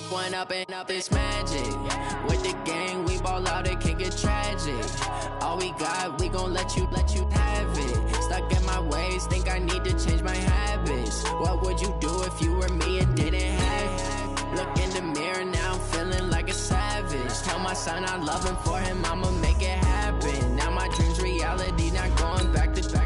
One up and up is magic. With the gang, we ball out, it can get tragic. All we got, we gon' let you have it. Stuck in my ways, think I need to change my habits. What would you do if you were me and didn't have it? Look in the mirror, now I'm feeling like a savage. Tell my son I love him, for him I'ma make it happen. Now my dream's reality, not going back to.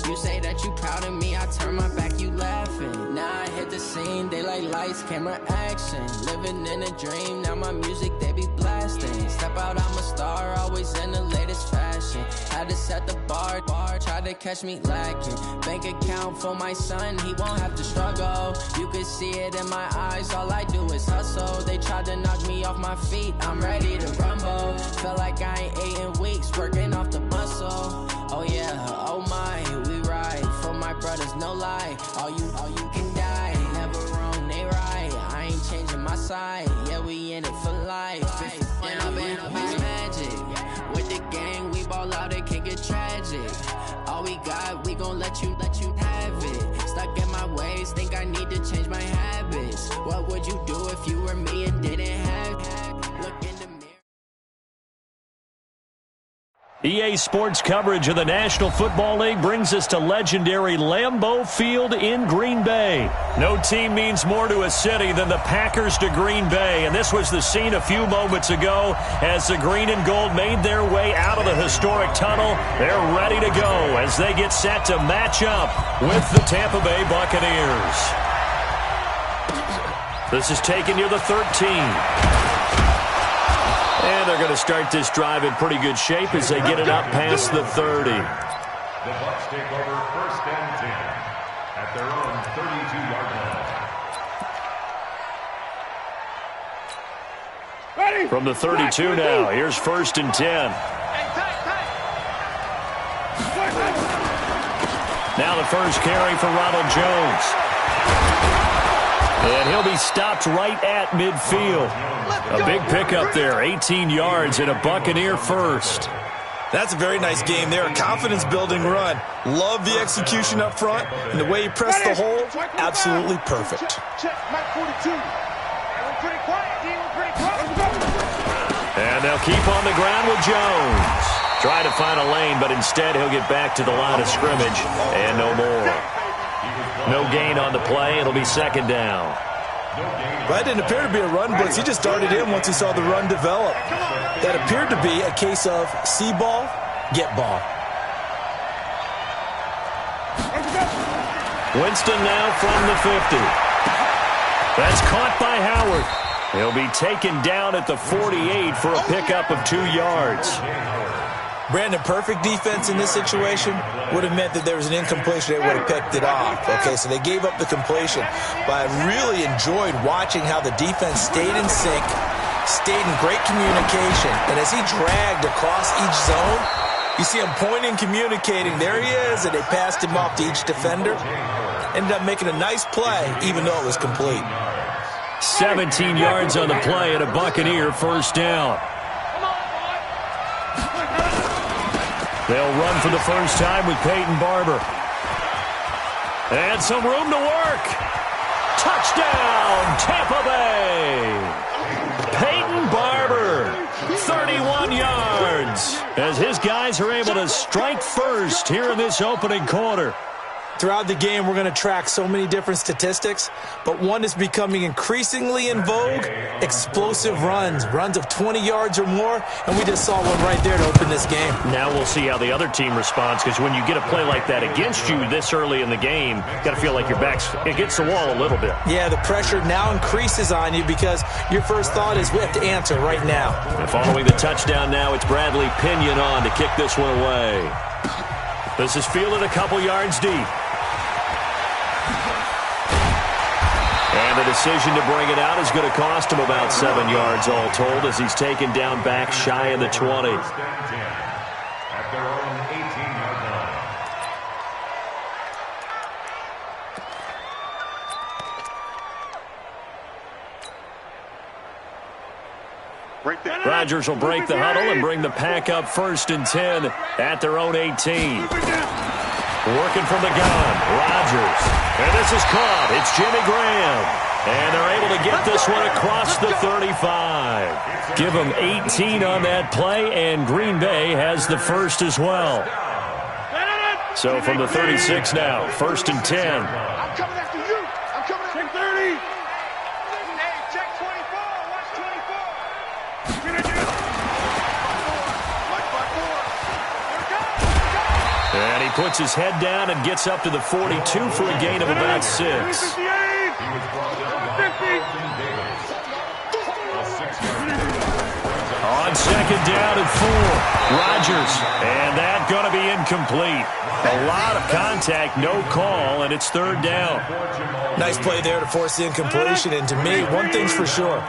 You say that you proud of me, I turn my back, you laughing. Now I hit the scene, they like lights, camera, action. Living in a dream, now my music, they be blasting. Step out, I'm a star, always in the latest fashion. Had to set the bar, try to catch me lacking. Bank account for my son, he won't have to struggle. You can see it in my eyes, all I do is hustle. They tried to knock me off my feet, I'm ready to rumble. Felt like I ain't ate in weeks, working off the muscle. Oh yeah, oh my, we ride for my brothers, no lie. All you can die, never wrong, they right. I ain't changing my side, yeah, we in it for life. When up and up is magic. With the gang, we ball out, it can get tragic. All we got, we gon' let you have it. Stuck in my ways, think I need to change my habits. What would you do if you were me and didn't have it? Look in the mirror. EA Sports coverage of the National Football League brings us to legendary Lambeau Field in Green Bay. No team means more to a city than the Packers to Green Bay, and this was the scene a few moments ago as the green and gold made their way out of the historic tunnel. They're ready to go as they get set to match up with the Tampa Bay Buccaneers. This is taken near the 13. And they're going to start this drive in pretty good shape as they get it up past the 30. The Bucs take over 1st and 10 at their own 32-yard line. From the 32 now, here's 1st and 10. Now the first carry for Ronald Jones. And he'll be stopped right at midfield. A big pickup there, 18 yards and a Buccaneer first. That's a very nice game there, a confidence-building run. Love the execution up front, and the way he pressed the hole, absolutely perfect. And they'll keep on the ground with Jones. Try to find a lane, but instead he'll get back to the line of scrimmage, and no more. No gain on the play. It'll be 2nd down. That didn't appear to be a run blitz. He just darted in once he saw the run develop. That appeared to be a case of see ball, get ball. Winston now from the 50. That's caught by Howard. He'll be taken down at the 48 for a pickup of 2 yards. Brandon, perfect defense in this situation would have meant that there was an incompletion. They would have picked it off. Okay, so they gave up the completion. But I really enjoyed watching how the defense stayed in sync, stayed in great communication. And as he dragged across each zone, you see him pointing, communicating. There he is, and they passed him off to each defender. Ended up making a nice play, even though it was complete. 17 yards on the play and a Buccaneer first down. They'll run for the first time with Peyton Barber. And some room to work. Touchdown, Tampa Bay. Peyton Barber, 31 yards. As his guys are able to strike first here in this opening quarter. Throughout the game, we're going to track so many different statistics, but one is becoming increasingly in vogue, explosive runs of 20 yards or more, and we just saw one right there to open this game. Now we'll see how the other team responds, because when you get a play like that against you this early in the game, you got to feel like your back's against the wall a little bit. Yeah, the pressure now increases on you because your first thought is we have to answer right now. And following the touchdown now, it's Bradley Pinion on to kick this one away. This is fielded a couple yards deep. And the decision to bring it out is going to cost him about 7 yards all told as he's taken down back shy of the 20. At their own 18-yard line. Rodgers will break the huddle and bring the pack up 1st and 10 at their own 18. Working from the gun, Rodgers. And this is caught. It's Jimmy Graham. And they're able to get this one across the 35. Give them 18 on that play, and Green Bay has the first as well. So from the 36 now, 1st and 10. I'm coming after you. I'm coming after 30. Hey, check 24. Watch 24. And he puts his head down and gets up to the 42 for a gain of about 6. On 2nd down and 4, Rodgers, and that going to be incomplete. A lot of contact, no call, and it's 3rd down. Nice play there to force the incompletion, and to me, one thing's for sure.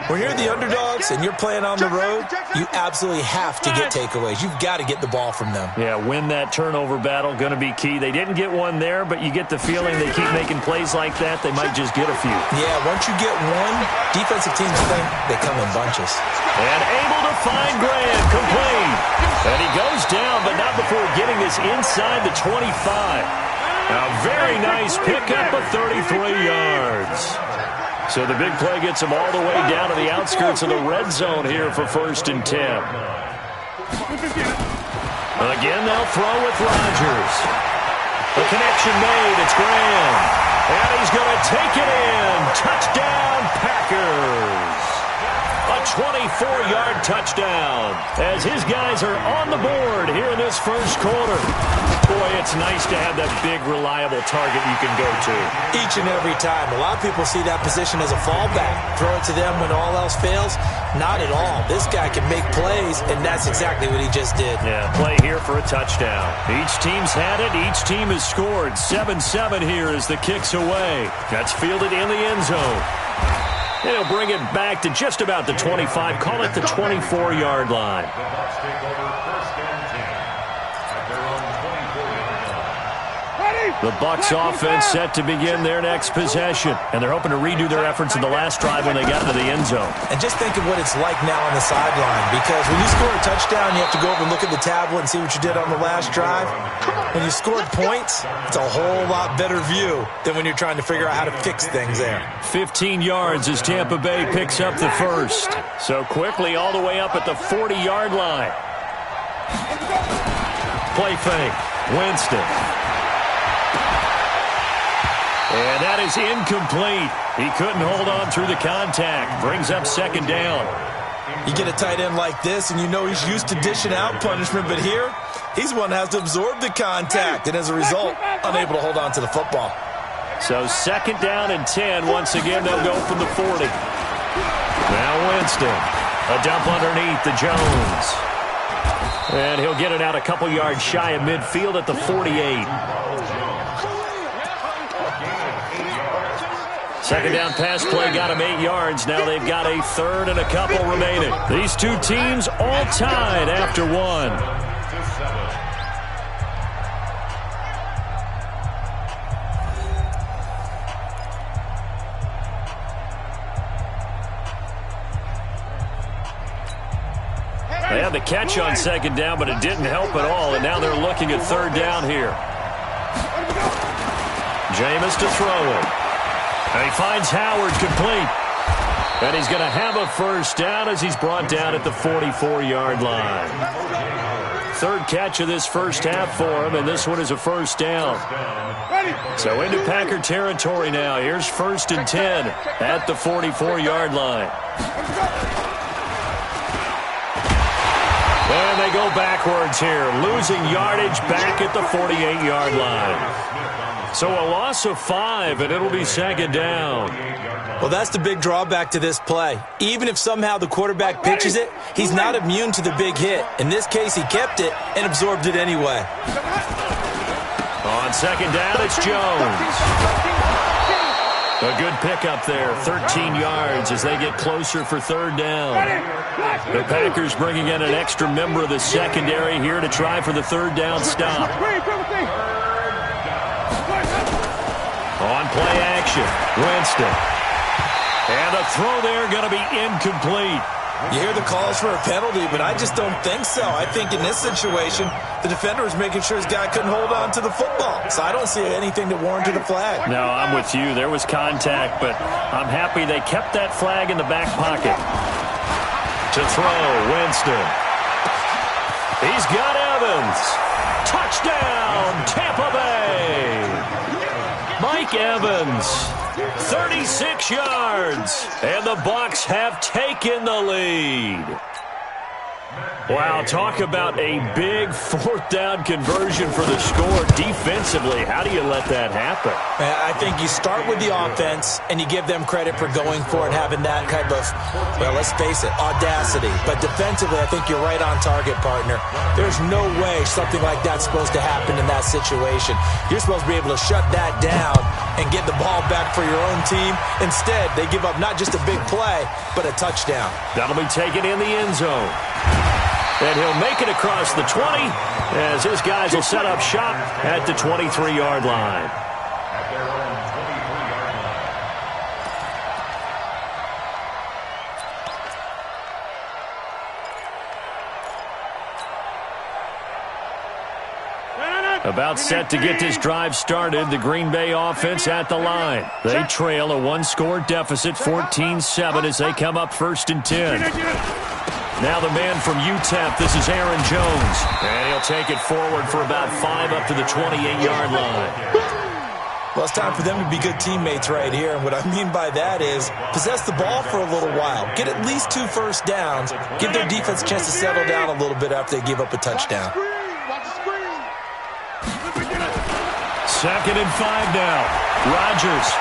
When you're the underdogs and you're playing on the road, you absolutely have to get takeaways. You've got to get the ball from them. Yeah, win that turnover battle, going to be key. They didn't get one there, but you get the feeling they keep making plays like that, they might just get a few. Yeah, once you get one, defensive teams think they come in bunches. And able to find Graham, complete. And he goes down, but not before getting this inside the 25. A very nice pickup of 33 yards. So the big play gets him all the way down to the outskirts of the red zone here for 1st and 10. Again, they'll throw with Rodgers. The connection made. It's Graham. And he's going to take it in. Touchdown, Packers. A 24-yard touchdown as his guys are on the board here in this first quarter. Boy, it's nice to have that big, reliable target you can go to. Each and every time. A lot of people see that position as a fallback. Throw it to them when all else fails. Not at all. This guy can make plays, and that's exactly what he just did. Yeah, play here for a touchdown. Each team's had it. Each team has scored. 7-7 here as the kick's away. That's fielded in the end zone. They'll bring it back to just about the 25. Call it the 24-yard line. The Bucs take over 1st and 10 at their own 24-yard line. The Bucs offense set to begin their next possession, and they're hoping to redo their efforts in the last drive when they got into the end zone. And just think of what it's like now on the sideline, because when you score a touchdown, you have to go over and look at the tablet and see what you did on the last drive. When you scored points, it's a whole lot better view than when you're trying to figure out how to fix things there. 15 yards as Tampa Bay picks up the first. So quickly all the way up at the 40-yard line. Play fake. Winston. And that is incomplete. He couldn't hold on through the contact. Brings up 2nd down. You get a tight end like this, and you know he's used to dishing out punishment, but here, he's one that has to absorb the contact, and as a result, unable to hold on to the football. So 2nd down and 10. Once again, they'll go from the 40. Now Winston. A dump underneath to Jones. And he'll get it out a couple yards shy of midfield at the 48. 2nd down pass play got him 8 yards. Now they've got a 3rd and a couple remaining. These two teams all tied after one. They had the catch on 2nd down, but it didn't help at all, and now they're looking at 3rd down here. Jameis to throw it. And he finds Howard complete. And he's going to have a 1st down as he's brought down at the 44-yard line. 3rd catch of this first half for him, and this one is a 1st down. So into Packer territory now. Here's 1st and 10 at the 44-yard line. And they go backwards here, losing yardage back at the 48-yard line. So a loss of 5, and it'll be 2nd down. Well, that's the big drawback to this play. Even if somehow the quarterback pitches it, he's not immune to the big hit. In this case, he kept it and absorbed it anyway. On 2nd down, it's Jones. A good pickup there, 13 yards as they get closer for 3rd down. The Packers bringing in an extra member of the secondary here to try for the 3rd down stop. On play action, Winston. And the throw there going to be incomplete. You hear the calls for a penalty, but I just don't think so. I think in this situation, the defender was making sure his guy couldn't hold on to the football. So I don't see anything to warrant a flag. No, I'm with you. There was contact, but I'm happy they kept that flag in the back pocket. To throw, Winston. He's got Evans. Touchdown, Tampa Bay. Mike Evans, 36 yards, and the Bucs have taken the lead. Wow, talk about a big fourth down conversion for the score. Defensively, how do you let that happen? I think you start with the offense, and you give them credit for going for it, having that type of, well, let's face it, audacity. But defensively, I think you're right on target, partner. There's no way something like that's supposed to happen in that situation. You're supposed to be able to shut that down and get the ball back for your own team. Instead, they give up not just a big play, but a touchdown. That'll be taken in the end zone. And he'll make it across the 20 as his guys will set up shop at the 23-yard line. At their own 23-yard line. About set to get this drive started, the Green Bay offense at the line. They trail a one-score deficit, 14-7, as they come up 1st and 10. Now the man from UTEP, this is Aaron Jones. And he'll take it forward for about 5 up to the 28-yard line. Well, it's time for them to be good teammates right here. And what I mean by that is possess the ball for a little while. Get at least 2 first downs. Give their defense a chance to settle down a little bit after they give up a touchdown. 2nd and 5 now. Rodgers.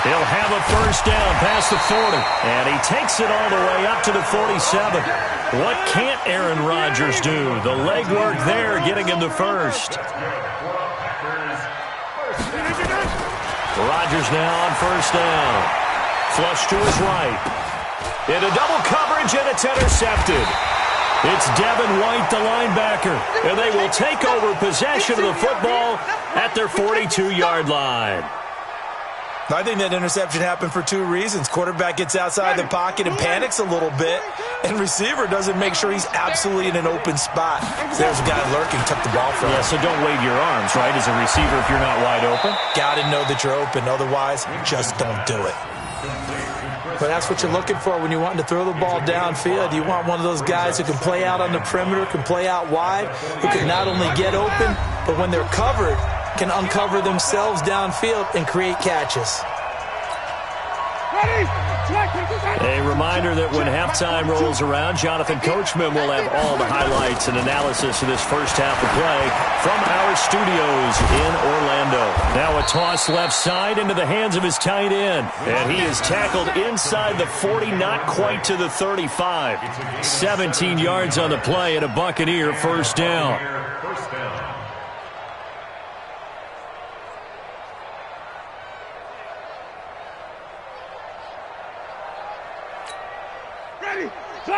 He'll have a first down past the 40. And he takes it all the way up to the 47. What can't Aaron Rodgers do? The legwork there getting him the first. Rodgers now on first down. Flush to his right. Into double coverage, and it's intercepted. It's Devin White, the linebacker. And they will take over possession of the football at their 42-yard line. I think that interception happened for 2 reasons. Quarterback gets outside the pocket and panics a little bit, and receiver doesn't make sure he's absolutely in an open spot. So there's a guy lurking, took the ball from him. Yeah, so don't wave your arms, right, as a receiver if you're not wide open? Got to know that you're open. Otherwise, just don't do it. But that's what you're looking for when you're wanting to throw the ball downfield. You want one of those guys who can play out on the perimeter, can play out wide, who can not only get open, but when they're covered, can uncover themselves downfield and create catches. A reminder that when halftime rolls around, Jonathan Coachman will have all the highlights and analysis of this first half of play from our studios in Orlando. Now a toss left side into the hands of his tight end. And he is tackled inside the 40, not quite to the 35. 17 yards on the play and a Buccaneer first down.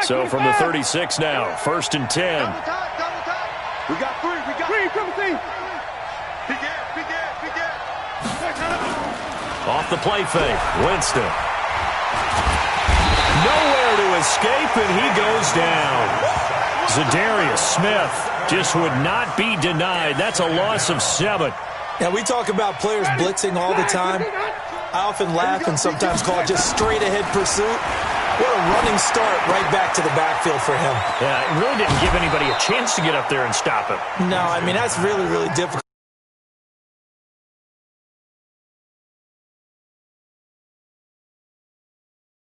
So from the 36 now, 1st and 10. We got 3. We got 3. Off the play fake, Winston. Nowhere to escape, and he goes down. Zadarius Smith just would not be denied. That's a loss of 7. Now, we talk about players blitzing all the time. I often laugh and sometimes call it just straight-ahead pursuit. What a running start right back to the backfield for him. Yeah, it really didn't give anybody a chance to get up there and stop him. No, I mean, that's really, really difficult.